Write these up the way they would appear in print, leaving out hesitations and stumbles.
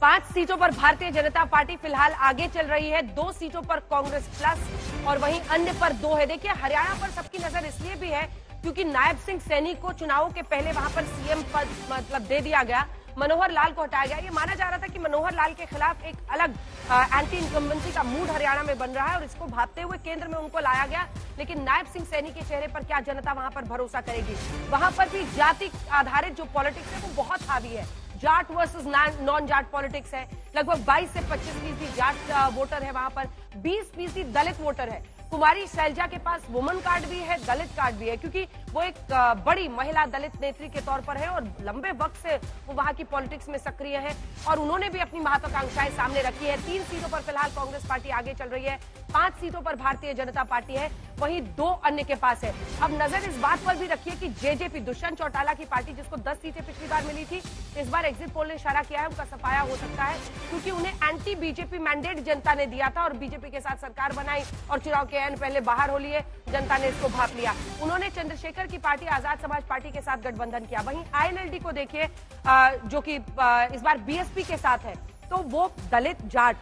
5 सीटों पर भारतीय जनता पार्टी फिलहाल आगे चल रही है, 2 सीटों पर कांग्रेस प्लस और वहीं अन्य पर 2 है। देखिए हरियाणा पर सबकी नजर इसलिए भी है क्योंकि नायब सिंह सैनी को चुनावों के पहले वहां पर सीएम पद मतलब दे दिया गया, मनोहर लाल को हटाया गया। ये माना जा रहा था कि मनोहर लाल के खिलाफ एक अलग एंटी इनकम्बेंसी का मूड हरियाणा में बन रहा है और इसको भापते हुए केंद्र में उनको लाया गया। लेकिन नायब सिंह सैनी के चेहरे पर क्या जनता वहां पर भरोसा करेगी? वहां पर भी जाति आधारित जो पॉलिटिक्स है वो बहुत हावी है। Jat versus non Jat politics है। लगभग 22 से 25% जाट वोटर है, वहां पर 20% दलित वोटर है। कुमारी शैलजा के पास वुमन कार्ड भी है, दलित कार्ड भी है, क्योंकि वो एक बड़ी महिला दलित नेत्री के तौर पर है और लंबे वक्त से वो वहां की पॉलिटिक्स में सक्रिय है और उन्होंने भी अपनी महत्वाकांक्षाएं सामने रखी है। 3 सीटों पर फिलहाल कांग्रेस पार्टी आगे चल रही है, 5 सीटों पर भारतीय जनता पार्टी है, वहीं 2 अन्य के पास है। अब नजर इस बात पर भी रखिए कि जेजेपी दुष्यंत चौटाला की पार्टी, जिसको 10 सीटें पिछली बार मिली थी, इस बार एग्जिट पोल ने इशारा किया है उनका सफाया हो सकता है, क्योंकि उन्हें एंटी बीजेपी मैंडेट जनता ने दिया था और बीजेपी के साथ सरकार बनाई और चुनाव के एंड पहले बाहर हो लिए, जनता ने इसको भाप लिया। उन्होंने चंद्रशेखर की पार्टी आजाद समाज पार्टी के साथ गठबंधन किया। वहीं आईएनएलडी को देखिए जो कि इस बार बीएसपी के साथ है, तो वो दलित जाट,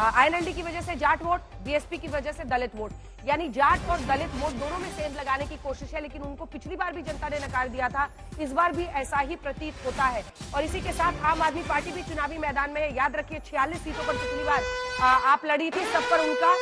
आईएनएलडी की वजह से जाट वोट, बीएसपी की वजह से दलित वोट, यानी जाट और दलित वोट दोनों में सेंध लगाने की कोशिश है। लेकिन उनको पिछली बार भी जनता ने नकार दिया था, इस बार भी ऐसा ही प्रतीत होता है। और इसी के साथ आम आदमी पार्टी भी चुनावी मैदान में है। याद रखिए 46 सीटों पर पिछली बार आप लड़ी थी, सब पर उनका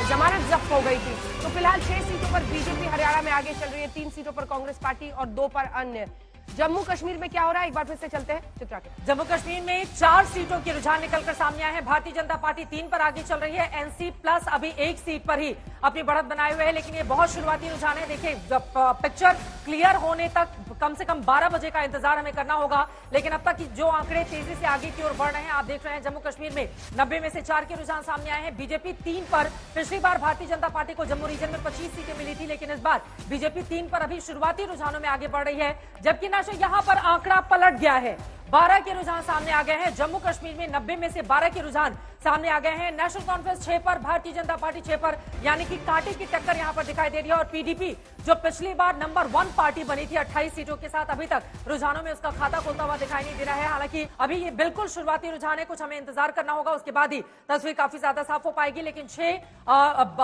जमानत जब्त हो गई थी। तो फिलहाल 6 सीटों पर बीजेपी हरियाणा में आगे चल रही है, 3 सीटों पर कांग्रेस पार्टी और 2 पर अन्य। जम्मू कश्मीर में क्या हो रहा है, एक बार फिर से चलते हैं चित्रा के। जम्मू कश्मीर में 4 सीटों के रुझान निकलकर सामने आए हैं। भारतीय जनता पार्टी 3 पर आगे चल रही है, एनसी प्लस अभी 1 सीट पर ही अपनी बढ़त बनाए हुए है, लेकिन ये बहुत शुरुआती रुझान है। देखिए पिक्चर क्लियर होने तक कम से कम 12 बजे का इंतजार हमें करना होगा, लेकिन अब तक जो आंकड़े तेजी से आगे की ओर बढ़ रहे हैं, आप देख रहे हैं जम्मू कश्मीर में 90 में से 4 के रुझान सामने आए हैं। बीजेपी 3 पर, पिछली बार भारतीय जनता पार्टी को जम्मू रीजन में 25 सीटें मिली थी, लेकिन इस बार बीजेपी 3 पर अभी शुरुआती रुझानों में आगे बढ़ रही है, जबकि यहां पर आंकड़ा पलट गया है। 12 के रुझान सामने आ गए हैं। जम्मू कश्मीर में 90 में से 12 के रुझान सामने आ गए हैं। नेशनल कॉन्फ्रेंस 6 पर, भारतीय जनता पार्टी 6 पर, यानी कि कांटे की टक्कर यहां पर दिखाई दे रही है। और पीडीपी जो पिछली बार नंबर 1 पार्टी बनी थी 28 सीटों के साथ, अभी तक रुझानों में उसका खाता खुलता हुआ दिखाई नहीं दे रहा है। हालांकि अभी ये बिल्कुल शुरुआती रुझान है, कुछ हमें इंतजार करना होगा, उसके बाद ही तस्वीर काफी ज्यादा साफ हो पाएगी। लेकिन 6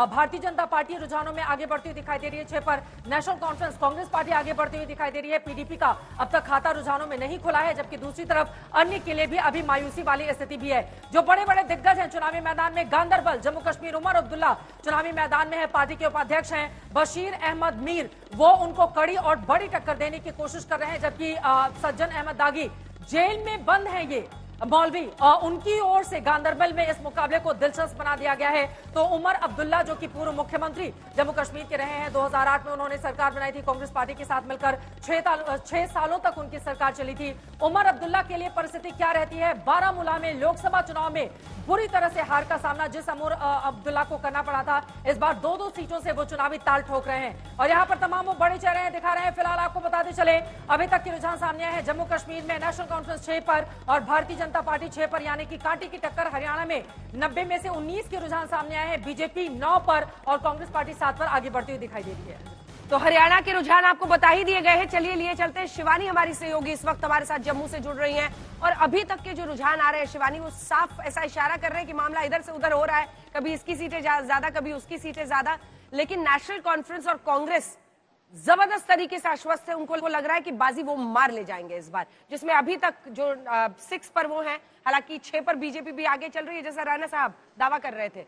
भारतीय जनता पार्टी रुझानों में आगे बढ़ती हुई दिखाई दे रही है। 6 पर नेशनल कॉन्फ्रेंस कांग्रेस पार्टी आगे बढ़ती हुई दिखाई दे रही है। पीडीपी का अब तक खाता रुझानों में नहीं खुला है, जबकि दूसरी तरफ अन्य के लिए भी अभी मायूसी वाली स्थिति भी है। जो बड़े बड़े दिग्गज हैं चुनावी मैदान में, गांदरबल जम्मू कश्मीर, उमर अब्दुल्ला चुनावी मैदान में है, पार्टी के उपाध्यक्ष हैं। बशीर अहमद मीर वो उनको कड़ी और बड़ी टक्कर देने की कोशिश कर रहे हैं, जबकि सज्जन अहमद दागी जेल में बंद है। ये मौलवी उनकी ओर से गांदरबल में इस मुकाबले को दिलचस्प बना दिया गया है। तो उमर अब्दुल्ला जो कि पूर्व मुख्यमंत्री जम्मू कश्मीर के रहे हैं, 2008 में उन्होंने सरकार बनाई थी कांग्रेस पार्टी के साथ मिलकर, 6 सालों तक उनकी सरकार चली थी। उमर अब्दुल्ला के लिए परिस्थिति क्या रहती है? बारामूला में लोकसभा चुनाव में बुरी तरह से हार का सामना जिस उमर अब्दुल्ला को करना पड़ा था, इस बार 2-2 सीटों से वो चुनावी ताल ठोक रहे हैं। और यहाँ पर तमाम वो बड़े चेहरे दिखा रहे हैं। फिलहाल आपको बताते चले अभी तक के रुझान सामने आए हैं। जम्मू कश्मीर में नेशनल कॉन्फ्रेंस 6 पर और भारतीय जनता पार्टी 6 पर, यानी कि कांटे की टक्कर। हरियाणा में 90 में से 19 के रुझान सामने आए हैं। बीजेपी 9 पर और कांग्रेस पार्टी 7 पर आगे बढ़ती हुई दिखाई दे रही है। तो हरियाणा के रुझान आपको बता ही दिए गए हैं। चलिए लिए चलते हैं। शिवानी हमारी सहयोगी इस वक्त हमारे साथ जम्मू से जुड़ रही हैं और अभी तक के जो रुझान आ रहे हैं शिवानी, वो साफ ऐसा इशारा कर रहे हैं कि मामला इधर से उधर हो रहा है, कभी इसकी सीटें ज्यादा, कभी उसकी सीटें ज्यादा। लेकिन नेशनल कॉन्फ्रेंस और कांग्रेस जबरदस्त तरीके से आश्वस्त है, उनको लग रहा है कि बाजी वो मार ले जाएंगे इस बार, जिसमें अभी तक जो 6 पर वो हैं। हालांकि 6 पर बीजेपी भी आगे चल रही है, जैसा राणा साहब दावा कर रहे थे।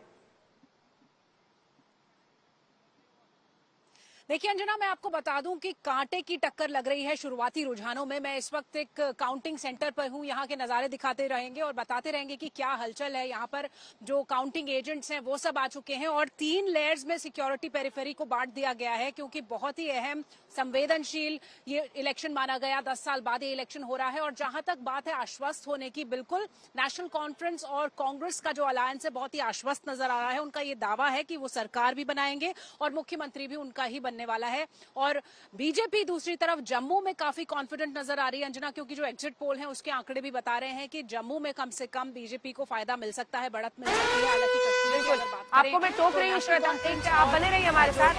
देखिए अंजना, मैं आपको बता दूं कि कांटे की टक्कर लग रही है शुरुआती रुझानों में। मैं इस वक्त एक काउंटिंग सेंटर पर हूं, यहाँ के नजारे दिखाते रहेंगे और बताते रहेंगे कि क्या हलचल है। यहाँ पर जो काउंटिंग एजेंट्स हैं वो सब आ चुके हैं और 3 लेयर्स में सिक्योरिटी पेरिफेरी को बांट दिया गया है, क्योंकि बहुत ही अहम संवेदनशील ये इलेक्शन माना गया। 10 साल बाद ये इलेक्शन हो रहा है और जहां तक बात है आश्वस्त होने की, बिल्कुल नेशनल कॉन्फ्रेंस और कांग्रेस का जो अलायंस है बहुत ही आश्वस्त नजर आ रहा है। उनका ये दावा है कि वो सरकार भी बनाएंगे और मुख्यमंत्री भी उनका ही बनने वाला है। और बीजेपी दूसरी तरफ जम्मू में काफी कॉन्फिडेंट नजर आ रही है अंजना, क्योंकि जो एग्जिट पोल है उसके आंकड़े भी बता रहे हैं कि जम्मू में कम से कम बीजेपी को फायदा मिल सकता है, बढ़त मिल सकती है। हालांकि कश्मीर की अगर बात करें, आपको मैं टोक रही हूँ श्वेता, आप बने रहिए हमारे साथ।